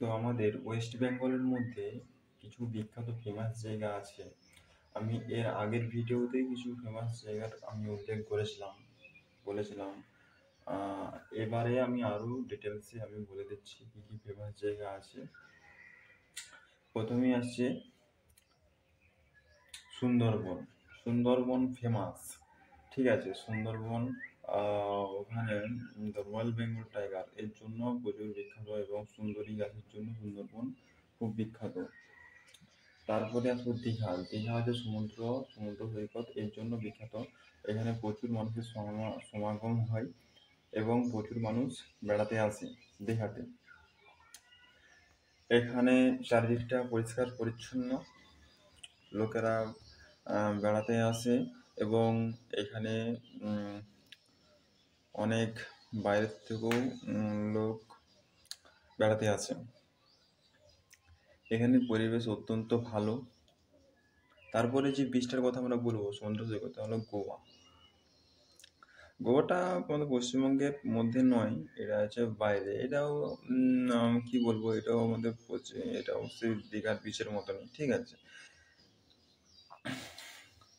তো আমাদের ওয়েস্ট বেঙ্গলের মধ্যে কিছু বিখ্যাত ফেমাস জায়গা আছে। আমি এর আগের ভিডিওতেই কিছু ফেমাস জায়গার আমি উল্লেখ বলেছিলাম। আহ, এবারে আমি আরো ডিটেলসে আমি বলে দিচ্ছি কি কি ফেমাস জায়গা আছে। প্রথমেই আসছে সুন্দরবন। সুন্দরবন ফেমাস, ঠিক আছে। সুন্দরবন ওখানে রয়্যাল বেঙ্গল টাইগার এর জন্য প্রচুর বিখ্যাত এবং সুন্দরী গাছের জন্য সুন্দরবন খুব বিখ্যাত। তারপরে আসবো দীঘা। দীঘা হচ্ছে সমুদ্র সমুদ্র সৈকত এর জন্য বিখ্যাত। এখানে প্রচুর মানুষের সমাগম হয় এবং প্রচুর মানুষ বেড়াতে আসে দীঘাতে। এখানে চারিদিকটা পরিষ্কার পরিচ্ছন্ন, লোকেরা বেড়াতে আসে এবং এখানে উম, অনেক বাইরের থেকেও লোক বেড়াতে আসে। এখানে পরিবেশ অত্যন্ত ভালো। তারপরে যে বীজটার কথা আমরা বলবো সমুদ্র সৈকত হলো গোয়া। গোয়াটা আমাদের পশ্চিমবঙ্গের মধ্যে নয়, এটা আছে বাইরে। এটাও কি বলবো, এটাও আমাদের এটাও সেই দীঘার বিচের মতনই, ঠিক আছে।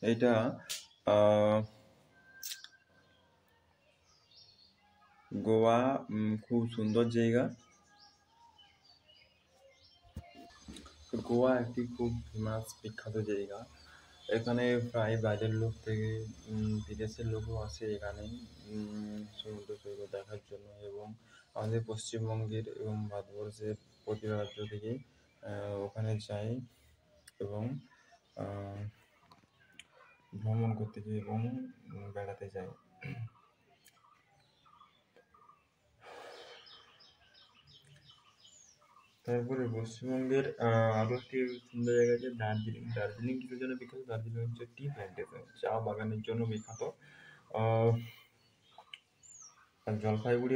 এটা আহ, গোয়া খুব সুন্দর জায়গা। গোয়া একটি খুব ফেমাস বিখ্যাত জায়গা। এখানে প্রায় বাইরের লোক থেকে বিদেশের লোকও আসে এখানে সমুদ্র সৈকত দেখার জন্য, এবং আমাদের পশ্চিমবঙ্গের এবং ভারতবর্ষের প্রতি রাজ্য থেকে ওখানে যায় এবং আহ, ভ্রমণ করতে যায় এবং বেড়াতে যায়। তারপরে পশ্চিমবঙ্গের আরো একটি সুন্দর জায়গা আছে দার্জিলিং। দার্জিলিং কিসের জন্য বিখ্যাত? দার্জিলিং হচ্ছে টি প্ল্যান্টেশন, চা বাগানের জন্য বিখ্যাত। আহ, আর জলপাইগুড়ি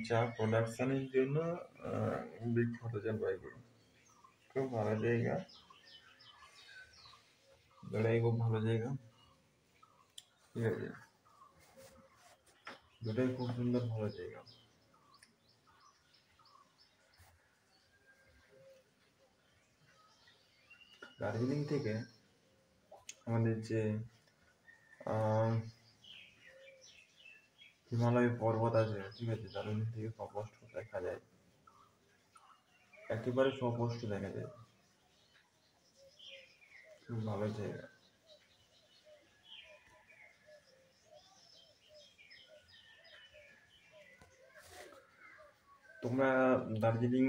চা প্রোডাকশনের জন্য বিখ্যাত। জলপাইগুড়ি খুব ভালো জায়গা, খুব ভালো জায়গা, ঠিক আছে। দুটাই খুব সুন্দর ভালো জায়গা। দার্জিলিং থেকে আমাদের যে আহ, হিমালয় পর্বত আছে, ঠিক আছে, দার্জিলিং থেকে স্পষ্ট দেখা যায়, একেবারে স্পষ্ট দেখা যায়। খুব ভালো জায়গা। তোমরা দার্জিলিং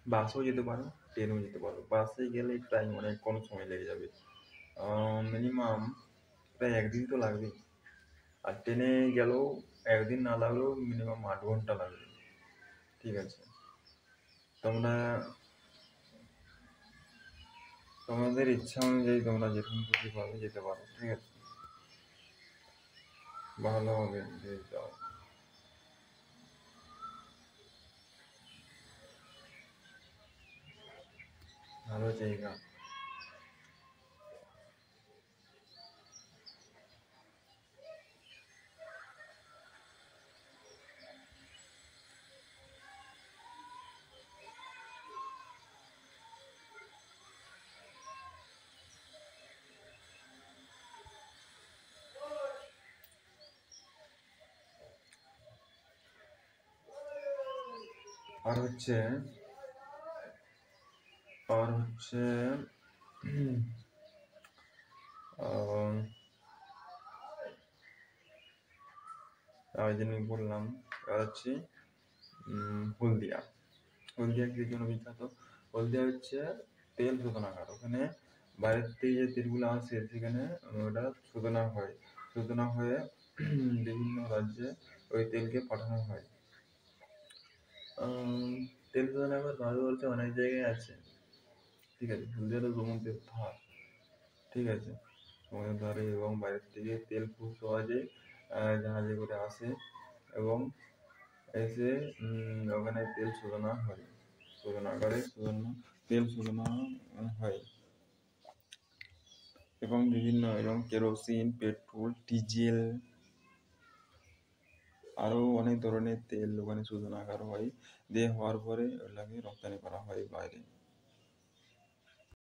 বাসেও যেতে পারো, ট্রেনেও যেতে পারো। বাসে গেলে প্রায় অনেক কম সময় লেগে যাবে, মিনিমাম প্রায় একদিন তো লাগবেই। আর ট্রেনে গেলেও একদিন না লাগলেও মিনিমাম 8 ঘন্টা লাগবে, ঠিক আছে। তোমরা তোমাদের ইচ্ছা অনুযায়ী তোমরা যেরকম খুশি পাবে যেতে পারো, ঠিক আছে। ভালো হবে যে যাও। ভালো জায়গা। আর হচ্ছে আর হচ্ছে আহ, যেন বললাম, আর হচ্ছে হলদিয়া। হলদিয়া কি জন্য বিখ্যাত? হলদিয়া হচ্ছে তেল শোধনাগার। ওখানে বাইরের থেকে যে তেলগুলো আসে সেখানে ওটা শোধনা হয়ে বিভিন্ন রাজ্যে ওই তেলকে পাঠানো হয়। তেল শোধনাগার ভারতবর্ষে অনেক জায়গায় আছে, ঠিক আছে। হলদিয়াটা সমুদ্রের ধার, ঠিক আছে, সমুদ্রের ধারে, এবং বাইরের থেকে তেল খুব সহজে জাহাজে করে আসে এবং এসে ওখানে তেল শোধনা হয়, শোধনাগারে তেল শোধনা হয়। এবং বিভিন্ন এবং কেরোসিন, পেট্রোল, ডিজেল আরও অনেক ধরনের তেল ওখানে শোধনাগার হয়, দিয়ে হওয়ার পরে ওগুলাকে রপ্তানি করা হয় বাইরে।